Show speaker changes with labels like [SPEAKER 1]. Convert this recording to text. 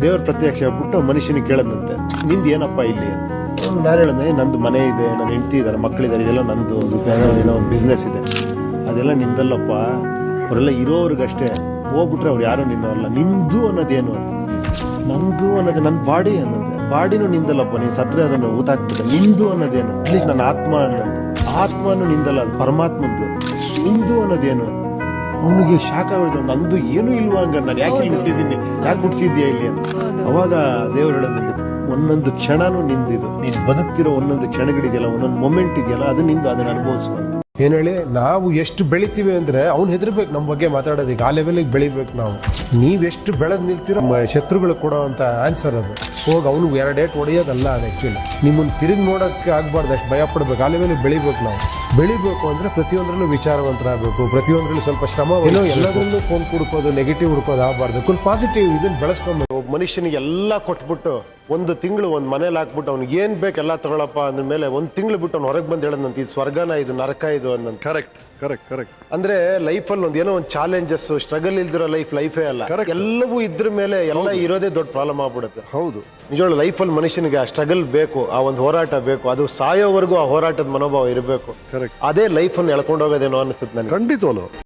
[SPEAKER 1] ದೇವ್ರ ಪ್ರತ್ಯಕ್ಷ ಆಗ್ಬಿಟ್ಟು ಮನುಷ್ಯನಿಗೆ ಕೇಳದಂತೆ ನಿಂದು ಏನಪ್ಪ ಇಲ್ಲಿ ನಾನು ಹೇಳಿದೆ ನಂದು ಮನೆ ಇದೆ, ನನ್ನ ಹೆಂಡತಿ ಇದ್ದಾರೆ, ಮಕ್ಕಳಿದ್ದಾರೆ, ಇದೆಲ್ಲ ನಂದು, ಏನೋ ಒಂದು ಬಿಸ್ನೆಸ್ ಇದೆ, ಅದೆಲ್ಲ ನಿಂದಲ್ಲಪ್ಪ, ಅವರೆಲ್ಲ ಇರೋರ್ಗಷ್ಟೇ, ಹೋಗ್ಬಿಟ್ರೆ ಅವ್ರು ಯಾರು ನಿನ್ನಲ್ಲ, ನಿಂದು ಅನ್ನೋದೇನು, ನಂದು ಅನ್ನೋದು ನನ್ನ ಬಾಡಿ ಅನ್ನೋದೆ, ಬಾಡಿನೂ ನಿಂದಲ್ಲಪ್ಪ, ನೀನು ಸತ್ರೆ ಅದನ್ನು ಊತಾಕ್ಬಿಟ್ಟೆ, ನಿಂದು ಅನ್ನೋದೇನು, ಅಟ್ಲೀಸ್ಟ್ ನನ್ನ ಆತ್ಮ ಅನ್ನೋದು, ಆತ್ಮನು ನಿಂದಲ್ಲ, ಅದು ಪರಮಾತ್ಮದ್ದು, ನಿಂದು ಅನ್ನೋದೇನು. ಅವನಿಗೆ ಶಾಖ ಆಗೋದು, ನಂದು ಏನೂ ಇಲ್ವಾ ಹಂಗ, ನಾನು ಯಾಕೆ ಇಲ್ಲಿ ಹುಟ್ಟಿದ್ದೀನಿ, ಯಾಕೆ ಹುಟ್ಟಿಸಿದ್ಯಾ ಇಲ್ಲಿ ಅಂತ. ಅವಾಗ ದೇವರು ಹೇಳೋದು, ಒಂದೊಂದು ಕ್ಷಣನೂ ನಿಂದಿದು, ನೀನು ಬದುಕ್ತಿರೋ ಒಂದೊಂದು ಕ್ಷಣಗಳಿದೆಯಲ್ಲ, ಒಂದೊಂದು ಮೊಮೆಂಟ್ ಇದೆಯಲ್ಲ, ಅದು ನಿಂದು, ಅದನ್ನ ಅನುಭವಿಸುವ. ಏನ್ ಹೇಳಿ, ನಾವು ಎಷ್ಟು ಬೆಳಿತೀವಿ ಅಂದ್ರೆ ಅವ್ನು ಹೆದರ್ಬೇಕು ನಮ್ಮ ಬಗ್ಗೆ ಮಾತಾಡೋದಕ್ಕೆ, ಆ ಲೆವೆಲ್ಗೆ ಬೆಳಿಬೇಕು ನಾವು. ನೀವೆಷ್ಟು ಬೆಳೆದ್ ನಿಲ್ತಿರೋ ಶತ್ರುಗಳು ಕೊಡೋ ಅಂತ ಆನ್ಸರ್ ಅದು. ಹೋಗಿ ಅವನು ಎರಡೇಟ್ ಹೊಡೆಯೋದಲ್ಲ ಅದು. ಆಕ್ಚುಲಿ ನಿಮ್ಮನ್ನ ತಿರುಗಿ ನೋಡೋಕ್ಕೆ ಆಗ್ಬಾರ್ದು, ಅಷ್ಟು ಭಯ ಪಡ್ಬೇಕು, ಆ ಲೆವೆಲ್ಗೆ ಬೆಳಿಬೇಕು ನಾವು. ಬೆಳಿಬೇಕು ಅಂದ್ರೆ ಪ್ರತಿಯೊಂದರಲ್ಲೂ ವಿಚಾರವಂತರಾಗಬೇಕು, ಪ್ರತಿಯೊಂದರಲ್ಲೂ ಸ್ವಲ್ಪ ಶ್ರಮ, ಏನೋ ಎಲ್ಲದರಲ್ಲೂ ಫೋನ್ ಹುಡ್ಕೋದು, ನೆಗೆಟಿವ್ ಹುಡ್ಕೋದು ಆಗಬಾರ್ದು, ಫುಲ್ ಪಾಸಿಟಿವ್ ಇದನ್ನ ಬೆಳೆಸ್ಕೊಬೇಕು. ಒಬ್ಬ ಮನುಷ್ಯನಿಗೆ ಎಲ್ಲ ಕೊಟ್ಬಿಟ್ಟು ಒಂದು ತಿಂಗಳು ಒಂದು ಮನೇಲಿ ಹಾಕ್ಬಿಟ್ಟು ಅವ್ನಿಗೆ ಏನ್ ಬೇಕು ಎಲ್ಲ ತಗೊಳಪ್ಪ ಅಂದ ಮೇಲೆ ಒಂದು ತಿಂಗಳು ಬಿಟ್ಟು ಅವ್ನು ಹೊರಗೆ ಬಂದು ಹೇಳದಂತ, ಇದು ಸ್ವರ್ಗನ, ಇದು ನರಕ, ಇದು ಅನ್ನೋದು.
[SPEAKER 2] Correct correct correct.
[SPEAKER 1] ಅಂದ್ರೆ ಲೈಫಲ್ಲಿ ಒಂದು ಏನೋ ಒಂದು ಚಾಲೆಂಜಸ್, ಸ್ಟ್ರಗಲ್ ಇಲ್ದಿರೋ ಲೈಫೇ ಅಲ್ಲ. ಎಲ್ಲವೂ ಇದ್ರ ಮೇಲೆ ಎಲ್ಲ ಇರೋದೇ ದೊಡ್ಡ ಪ್ರಾಬ್ಲಮ್ ಆಗ್ಬಿಡುತ್ತೆ.
[SPEAKER 2] ಹೌದು,
[SPEAKER 1] ನಿಜವಾಗ್ಲೂ ಲೈಫಲ್ಲಿ ಮನುಷ್ಯನಿಗೆ ಆ ಸ್ಟ್ರಗಲ್ ಬೇಕು, ಆ ಒಂದು ಹೋರಾಟ ಬೇಕು, ಅದು ಸಾಯೋವರೆಗೂ ಆ ಹೋರಾಟದ ಮನೋಭಾವ ಇರಬೇಕು.
[SPEAKER 2] ಕರೆಕ್ಟ್.
[SPEAKER 1] ಅದೇ ಲೈಫನ್ನು ಎಳ್ಕೊಂಡು ಹೋಗೋದೇನೋ ಅನಿಸುತ್ತೆ ನನಗೆ.
[SPEAKER 2] ಖಂಡಿತವಲ್ಲ.